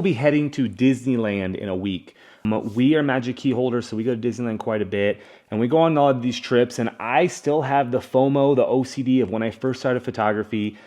We'll be heading to Disneyland in a week. We are Magic Key holders, so we go to Disneyland quite a bit, and we go on all of these trips, and I still have the FOMO, the OCD of when I first started photography,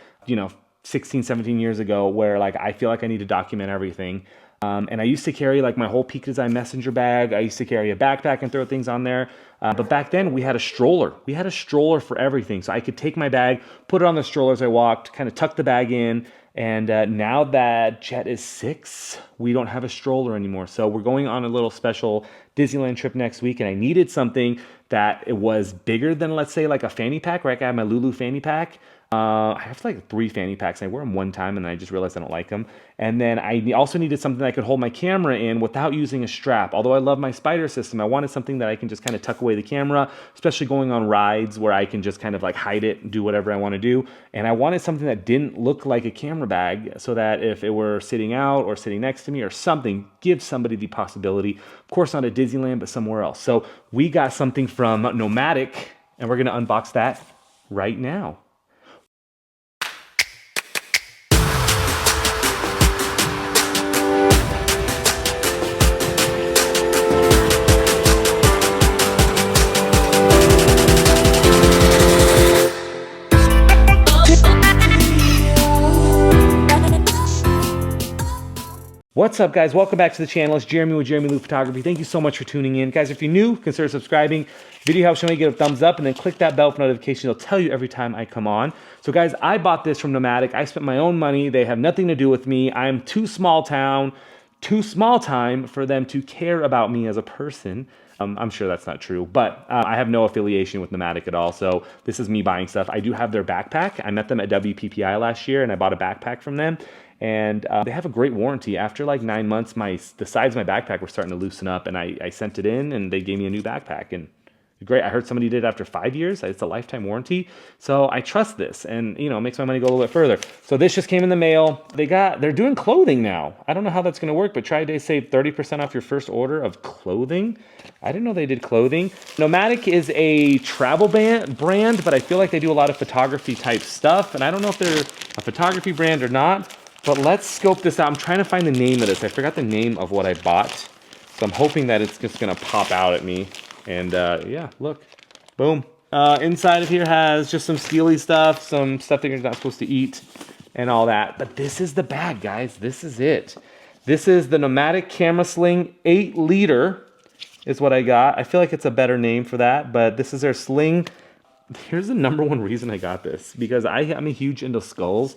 16, 17 years ago, where like I feel like I need to document everything. And I used to carry like my whole Peak Design messenger bag. I used to carry a backpack and throw things on there. But back then we had a stroller. We had a stroller for everything. So I could take my bag, put it on the stroller as I walked, kind of tuck the bag in. And now that Jet is 6, we don't have a stroller anymore. So we're going on a little special Disneyland trip next week. And I needed something that it was bigger than, let's say, like a fanny pack, right? I have my Lulu fanny pack. I have like 3 fanny packs. I wear them one time and I just realized I don't like them. And then I also needed something that I could hold my camera in without using a strap. Although I love my spider system, I wanted something that I can just kind of tuck away the camera, especially going on rides where I can just kind of like hide it and do whatever I want to do. And I wanted something that didn't look like a camera bag so that if it were sitting out or sitting next to me or something, give somebody the possibility. Of course, not at Disneyland, but somewhere else. So we got something from Nomatic and we're going to unbox that right now. What's up, guys? Welcome back to the channel. It's Jeremy with Jeremy Lou Photography. Thank you so much for tuning in. Guys, if you're new, consider subscribing. Video helps, show me, give a thumbs up, and then click that bell for notifications. It'll tell you every time I come on. So guys, I bought this from Nomatic. I spent my own money. They have nothing to do with me. I'm too small time for them to care about me as a person. I'm sure that's not true, but I have no affiliation with Nomatic at all. So this is me buying stuff. I do have their backpack. I met them at WPPI last year and I bought a backpack from them. And they have a great warranty. After like 9 months, the sides of my backpack were starting to loosen up and I sent it in and they gave me a new backpack. And great. I heard somebody did it after 5 years. It's a lifetime warranty. So I trust this and it makes my money go a little bit further. So this just came in the mail. They're doing clothing now. I don't know how that's going to work, but try to save 30% off your first order of clothing. I didn't know they did clothing. Nomatic is a travel brand, but I feel like they do a lot of photography type stuff. And I don't know if they're a photography brand or not, but let's scope this out. I'm trying to find the name of this. I forgot the name of what I bought. So I'm hoping that it's just going to pop out at me. And yeah, look, boom. Inside of here has just some steely stuff, some stuff that you're not supposed to eat and all that. But this is the bag, guys. This is it. This is the Nomatic Camera Sling 8 liter is what I got. I feel like it's a better name for that, but this is their Sling. Here's the #1 reason I got this, because I'm a huge into skulls,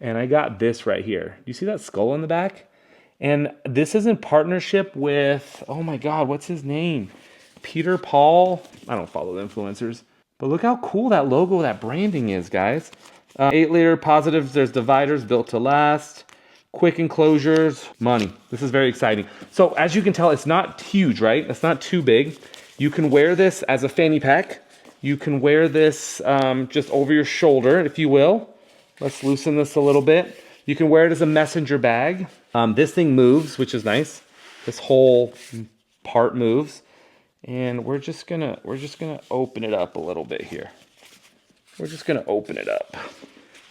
and I got this right here. Do you see that skull in the back? And this is in partnership with, oh my God, what's his name? Peter Paul. I don't follow the influencers, but look how cool that logo, that branding is, guys. 8 liter positives. There's dividers built to last. Quick enclosures. Money. This is very exciting. So as you can tell, it's not huge, right? It's not too big. You can wear this as a fanny pack. You can wear this just over your shoulder, if you will. Let's loosen this a little bit. You can wear it as a messenger bag. This thing moves, which is nice. This whole part moves. And we're just gonna open it up a little bit here. We're just gonna open it up.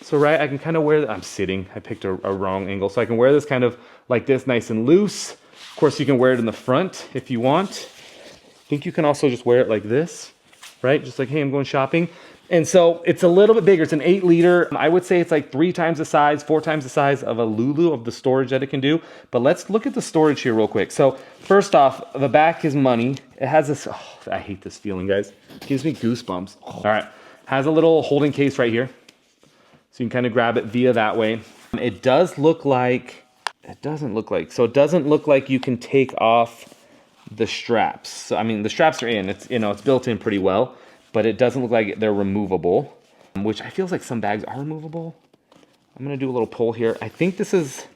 So right, I can kind of wear, I'm sitting, I picked a wrong angle. So I can wear this kind of like this, nice and loose. Of course, you can wear it in the front if you want. I think you can also just wear it like this, right? Just like, hey, I'm going shopping. And so it's a little bit bigger. It's an 8 liter. I would say it's like 3 times the size, 4 times the size of a Lulu, of the storage that it can do. But let's look at the storage here real quick. So first off, the back is money. It has this, oh, I hate this feeling, guys. It gives me goosebumps. All right, has a little holding case right here. So you can kind of grab it via that way. It does look like, it doesn't look like you can take off the straps. So, I mean, the straps are in, it's built in pretty well. But it doesn't look like they're removable, which I feel like some bags are removable. I'm gonna do a little pull here. I think this is,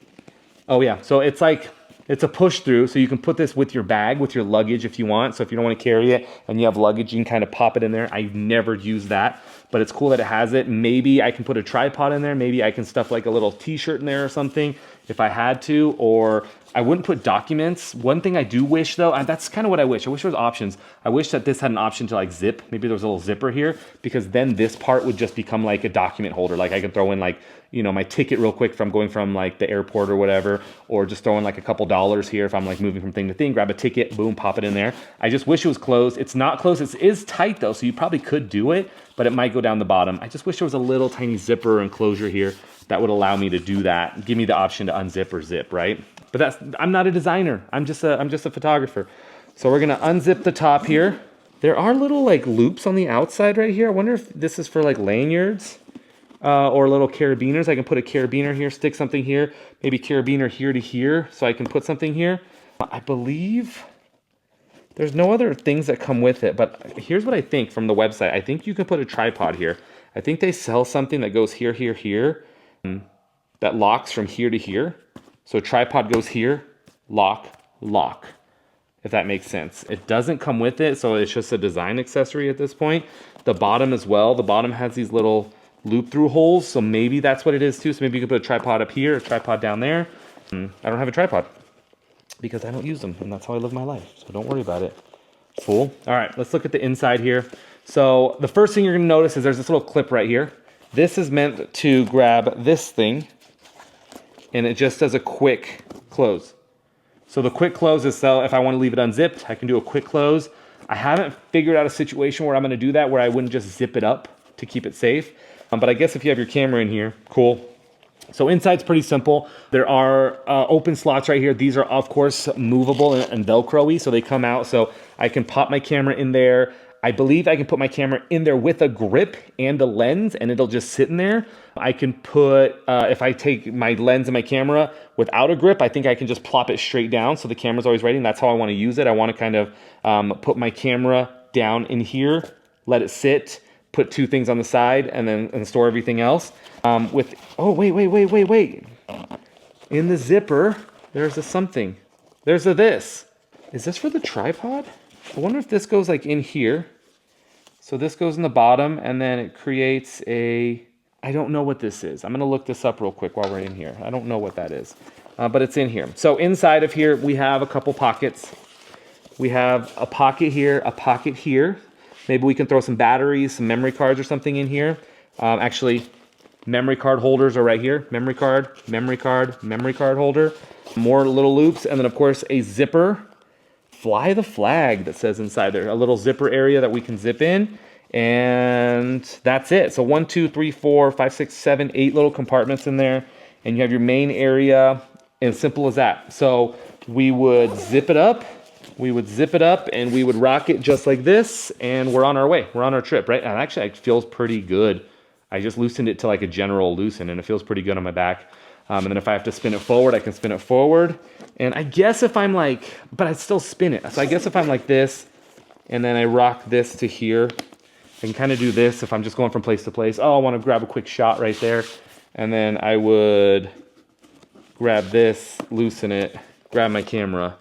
oh yeah, so it's a push through, so you can put this with your bag, with your luggage if you want. So if you don't wanna carry it and you have luggage, you can kind of pop it in there. I've never used that, but it's cool that it has it. Maybe I can put a tripod in there. Maybe I can stuff like a little t-shirt in there or something. if I had to, or I wouldn't put documents. One thing I do wish though, and that's kind of what I wish there was options. I wish that this had an option to like zip. Maybe there was a little zipper here, because then this part would just become like a document holder. Like I can throw in like, you know, my ticket real quick if I'm going from like the airport or whatever, or just throw in like a couple dollars here if I'm like moving from thing to thing, grab a ticket, boom, pop it in there. I just wish it was closed. It's not closed. It is tight though, so you probably could do it, but it might go down the bottom. I just wish there was a little tiny zipper enclosure here that would allow me to do that. Give me the option to unzip or zip, right? But I'm not a designer. I'm just a photographer. So we're gonna unzip the top here. There are little like loops on the outside right here. I wonder if this is for like lanyards or little carabiners. I can put a carabiner here, stick something here, maybe carabiner here to here, so I can put something here. I believe there's no other things that come with it, but here's what I think from the website. I think you can put a tripod here. I think they sell something that goes here, here, here, that locks from here to here. So tripod goes here, lock, lock, if that makes sense. It doesn't come with it, so it's just a design accessory at this point. The bottom as well. The bottom has these little loop through holes, so maybe that's what it is too. So maybe you could put a tripod up here, a tripod down there. I don't have a tripod because I don't use them, and that's how I live my life, so don't worry about it. Fool. All right, let's look at the inside here. So the first thing you're gonna notice is there's this little clip right here. This is meant to grab this thing, and it just does a quick close. So the quick close is, so if I want to leave it unzipped, I can do a quick close. I haven't figured out a situation where I'm going to do that, where I wouldn't just zip it up to keep it safe. But I guess if you have your camera in here, cool. So inside's pretty simple. There are open slots right here. These are of course movable and Velcro-y, so they come out. So I can pop my camera in there. I believe I can put my camera in there with a grip and a lens, and it'll just sit in there. I can put, if I take my lens and my camera without a grip, I think I can just plop it straight down so the camera's always ready, and that's how I want to use it. I want to kind of put my camera down in here, let it sit, put two things on the side, and then store everything else. Oh, wait. In the zipper, there's a something. There's a this. Is this for the tripod? I wonder if this goes like in here. So this goes in the bottom, and then it creates a, I don't know what this is. I'm gonna look this up real quick while we're in here. I don't know what that is, but it's in here. So inside of here, we have a couple pockets. We have a pocket here, a pocket here. Maybe we can throw some batteries, some memory cards or something in here. Actually, memory card holders are right here. Memory card, memory card, memory card holder. More little loops, and then of course a zipper. Fly the flag that says inside there, a little zipper area that we can zip in, and that's it. So 1, 2, 3, 4, 5, 6, 7, 8 little compartments in there, and you have your main area, and simple as that. So we would zip it up, and we would rock it just like this, and we're on our way. We're on our trip, right? And actually, it feels pretty good. I just loosened it to like a general loosen, and it feels pretty good on my back. And then if I have to spin it forward, I can spin it forward. And I guess if I'm like, but I still spin it. So I guess if I'm like this, and then I rock this to here, I can kind of do this if I'm just going from place to place. Oh, I want to grab a quick shot right there. And then I would grab this, loosen it, grab my camera,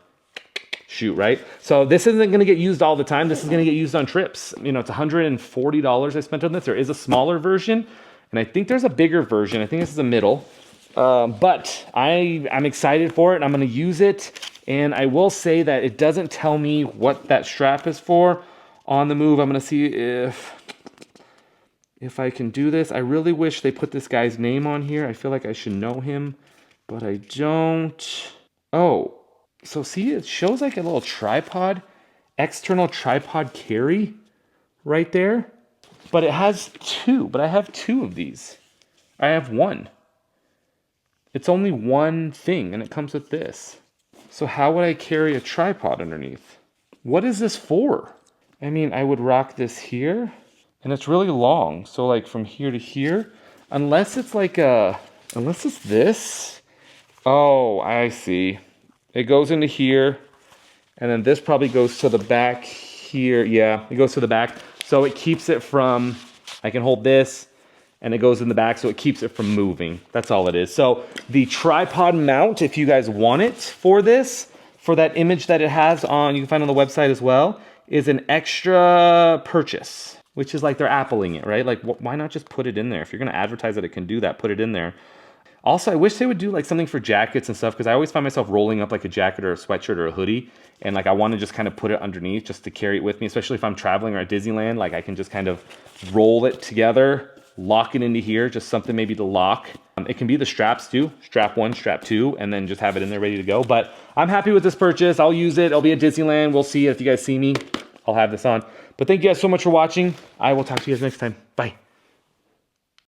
shoot, right? So this isn't going to get used all the time. This is going to get used on trips. You know, it's $140 I spent on this. There is a smaller version, and I think there's a bigger version. I think this is a middle. But I'm excited for it, and I'm going to use it. And I will say that it doesn't tell me what that strap is for on the move. I'm going to see if I can do this. I really wish they put this guy's name on here. I feel like I should know him, but I don't. Oh, so see, it shows like a little tripod, external tripod carry right there. But it has two, but I have two of these. I have one. It's only one thing, and it comes with this. So how would I carry a tripod underneath? What is this for? I mean, I would rock this here, and it's really long. So like from here to here, unless it's like unless it's this. Oh, I see. It goes into here, and then this probably goes to the back here. Yeah, it goes to the back. So it keeps it from, I can hold this, and it goes in the back, so it keeps it from moving. That's all it is. So the tripod mount, if you guys want it for this, for that image that it has on, you can find on the website as well, is an extra purchase, which is like they're Appling it, right? Like, why not just put it in there? If you're gonna advertise that it can do that, put it in there. Also, I wish they would do like something for jackets and stuff, because I always find myself rolling up like a jacket or a sweatshirt or a hoodie, and like I want to just kind of put it underneath just to carry it with me, especially if I'm traveling or at Disneyland. Like I can just kind of roll it together, lock it into here, just something maybe to lock. It can be the straps too, strap 1, strap 2, and then just have it in there ready to go. But I'm happy with this purchase. I'll use it. I'll be at Disneyland. We'll see if you guys see me. I'll have this on. But thank you guys so much for watching. I will talk to you guys next time. Bye.